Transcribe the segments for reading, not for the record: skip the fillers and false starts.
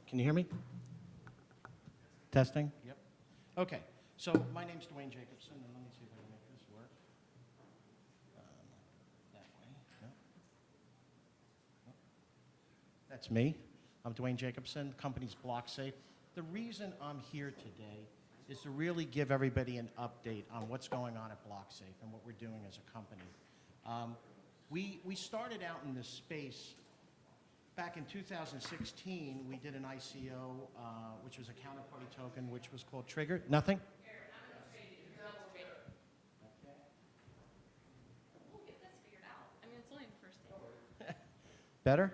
Can you hear me? Testing? Yep. Okay, so my name's Duane Jacobsen, and let me see if I can make this work. That way. No. No. That's me. I'm Duane Jacobsen, the company's Blocksafe. The reason I'm here today is to really give everybody an update on what's going on at Blocksafe and what we're doing as a company. We started out in this space back in 2016. We did an ICO, which was a counterparty token, which was called Trigger. Nothing? We'll get this figured out. I mean, it's only the first day. Better?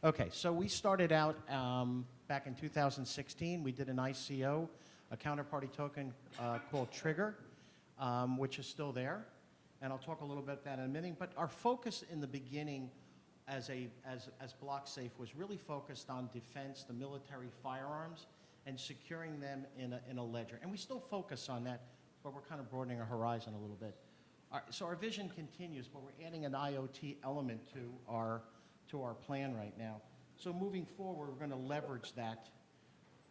Okay, so we started out back in 2016. We did an ICO, a counterparty token called Trigger, which is still there. And I'll talk a little bit about that in a minute. But our focus in the beginning as Blocksafe was really focused on defense, the military firearms, and securing them in a ledger. And we still focus on that, but we're kind of broadening our horizon a little bit. So our vision continues, but we're adding an IoT element to our plan right now. So moving forward, we're going to leverage that,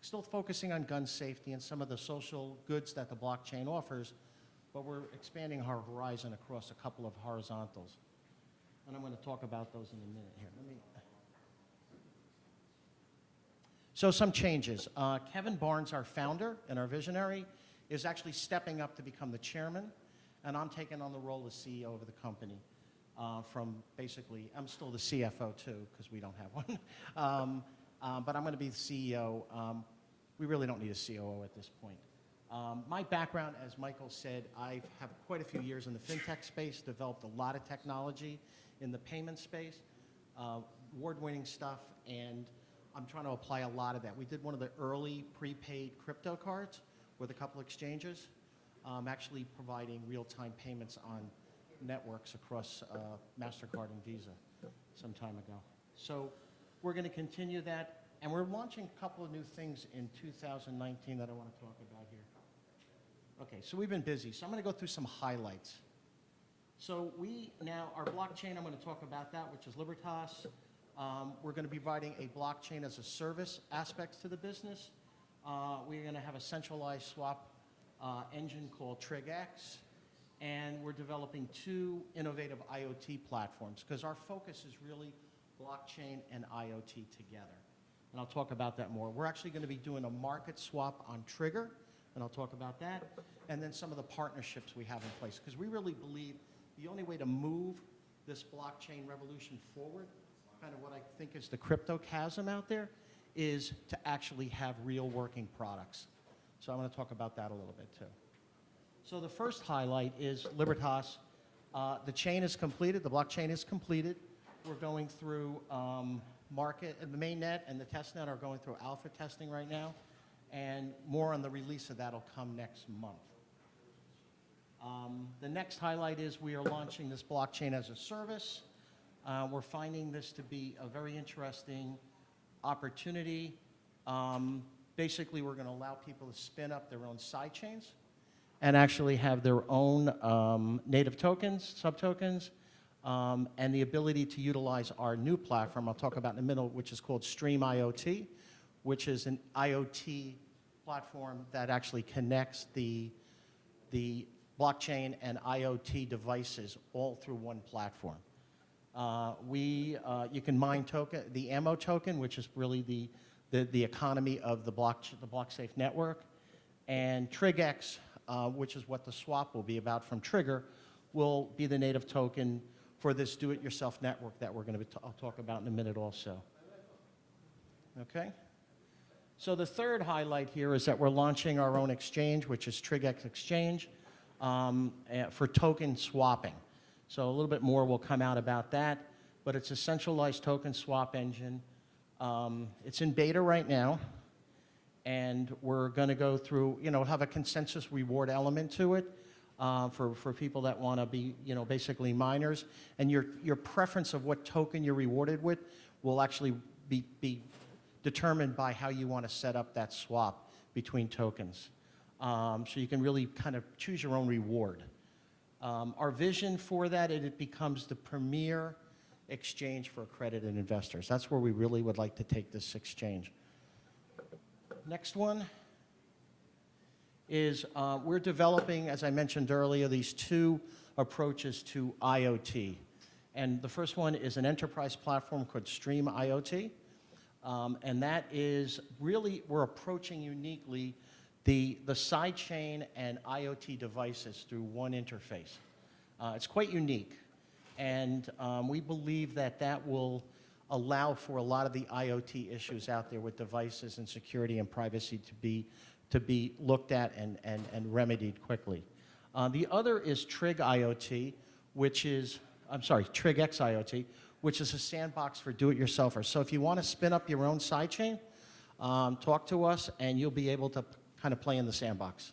still focusing on gun safety and some of the social goods that the blockchain offers, but we're expanding our horizon across a couple of horizontals. And I'm going to talk about those in a minute here. So some changes. Kevin Barnes, our founder and our visionary, is actually stepping up to become the chairman, and I'm taking on the role as CEO of the company. From basically, I'm still the CFO too, because we don't have one. But I'm going to be the CEO. We really don't need a COO at this point. My background, as Michael said, I have quite a few years in the fintech space, developed a lot of technology in the payment space, award-winning stuff, and I'm trying to apply a lot of that. We did one of the early prepaid crypto cards with a couple exchanges, actually providing real-time payments on networks across MasterCard and Visa some time ago. So we're going to continue that, and we're launching a couple of new things in 2019 that I want to talk about here. Okay, so we've been busy, so I'm going to go through some highlights. So our blockchain, I'm going to talk about that, which is Libertas. We're going to be providing a blockchain as a service aspects to the business. We're going to have a centralized swap engine called TrigX. And we're developing two innovative IoT platforms because our focus is really blockchain and IoT together. And I'll talk about that more. We're actually going to be doing a market swap on Trigger, and I'll talk about that. And then some of the partnerships we have in place because we really believe the only way to move this blockchain revolution forward, kind of what I think is the crypto chasm out there, is to actually have real working products. So I'm going to talk about that a little bit too. So the first highlight is Libertas. The chain is completed. The blockchain is completed. We're going through the mainnet and the testnet are going through alpha testing right now, and more on the release of that will come next month. The next highlight is we are launching this blockchain as a service. We're finding this to be a very interesting opportunity. Basically, we're going to allow people to spin up their own side chains and actually have their own native tokens, sub-tokens, and the ability to utilize our new platform I'll talk about in a minute, which is called Stream IoT, which is an IoT platform that actually connects the blockchain and IoT devices all through one platform. You can mine the AMO token, which is really the economy of the Blocksafe network, and TrigX, which is what the swap will be about from Trigger, will be the native token for this do-it-yourself network that we're going to I'll talk about in a minute also. Okay? So the third highlight here is that we're launching our own exchange, which is TrigX Exchange, for token swapping. So a little bit more will come out about that, but it's a centralized token swap engine. It's in beta right now. And we're going to go through, have a consensus reward element to it for people that want to be, basically miners. And your preference of what token you're rewarded with will actually be determined by how you want to set up that swap between tokens. So you can really kind of choose your own reward. Our vision for that, it becomes the premier exchange for accredited investors. That's where we really would like to take this exchange. Next one is we're developing, as I mentioned earlier, these two approaches to IoT. And the first one is an enterprise platform called Stream IoT. And that is really, we're approaching uniquely the sidechain and IoT devices through one interface. It's quite unique. And we believe that that will allow for a lot of the IoT issues out there with devices and security and privacy to be looked at and remedied quickly. The other is Trig IoT, which is, Trig X IoT, which is a sandbox for do-it-yourselfers. So if you want to spin up your own sidechain, talk to us and you'll be able to kind of play in the sandbox.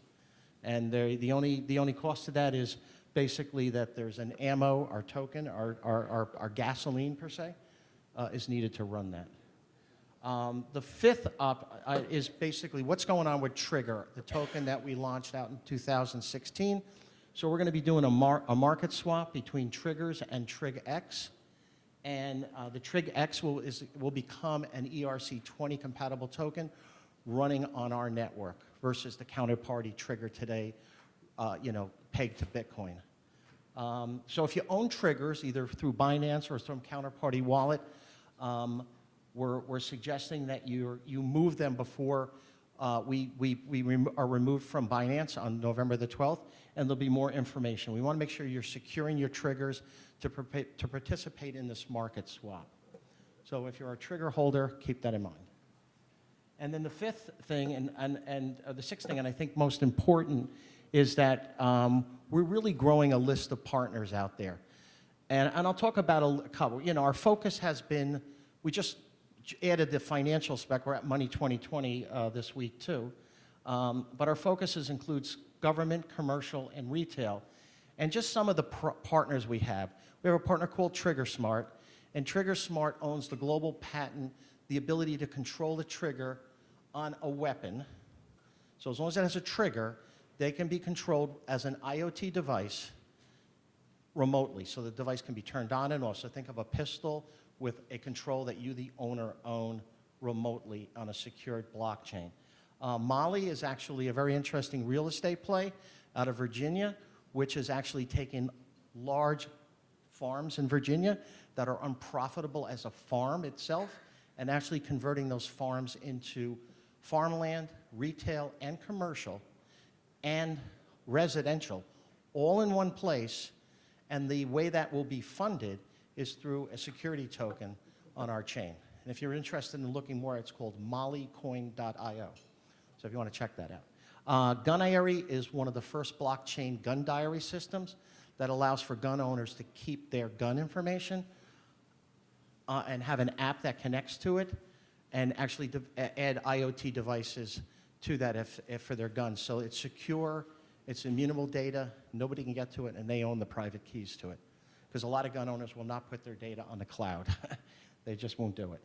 And the only cost to that is basically that there's an ammo, our token, our gasoline per se, is needed to run that. The fifth up is basically what's going on with Trigger, the token that we launched out in 2016. So we're going to be doing a market swap between Triggers and Trig X. And the Trig X will become an ERC20 compatible token running on our network versus the counterparty Trigger today, pegged to Bitcoin. So if you own Triggers, either through Binance or some counterparty wallet, we're suggesting that you move them before we are removed from Binance on November the 12th, and there'll be more information. We want to make sure you're securing your Triggers to participate in this market swap. So if you're a Trigger holder, keep that in mind. And then the fifth thing, and the sixth thing, and I think most important, is that we're really growing a list of partners out there. And I'll talk about a couple. Our focus has been, we just added the financial spec. We're at Money 2020 this week too. But our focuses includes government, commercial, and retail. And just some of the partners we have. We have a partner called TriggerSmart. And TriggerSmart owns the global patent, the ability to control the trigger on a weapon. So as long as it has a trigger, they can be controlled as an IoT device remotely. So the device can be turned on and off. So think of a pistol with a control that you, the owner, own remotely on a secured blockchain. Mali is actually a very interesting real estate play out of Virginia, which is actually taking large farms in Virginia that are unprofitable as a farm itself and actually converting those farms into farmland, retail, and commercial, and residential, all in one place. And the way that will be funded is through a security token on our chain. And if you're interested in looking more, it's called mollycoin.io. So if you want to check that out. Gunary is one of the first blockchain gun diary systems that allows for gun owners to keep their gun information and have an app that connects to it and actually add IoT devices to that if for their guns. So it's secure, it's immutable data, nobody can get to it, and they own the private keys to it. Because a lot of gun owners will not put their data on the cloud. They just won't do it.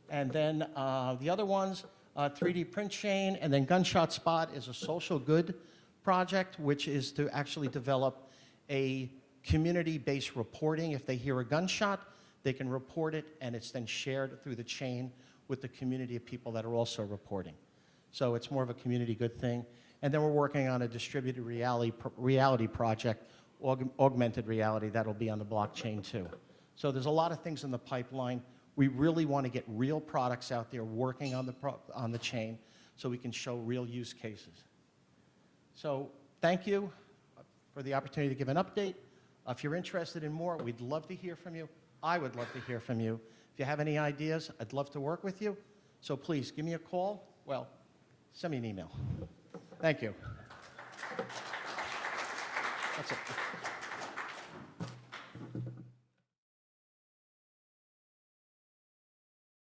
And then the other ones, 3D Print Chain, and then Gunshot Spot is a social good project, which is to actually develop a community-based reporting. If they hear a gunshot, they can report it, and it's then shared through the chain with the community of people that are also reporting. So it's more of a community good thing. And then we're working on a distributed reality project, augmented reality, that'll be on the blockchain too. So there's a lot of things in the pipeline. We really want to get real products out there working on the chain so we can show real use cases. So thank you for the opportunity to give an update. If you're interested in more, we'd love to hear from you. I would love to hear from you. If you have any ideas, I'd love to work with you. So please give me a call. Well, send me an email. Thank you. That's it.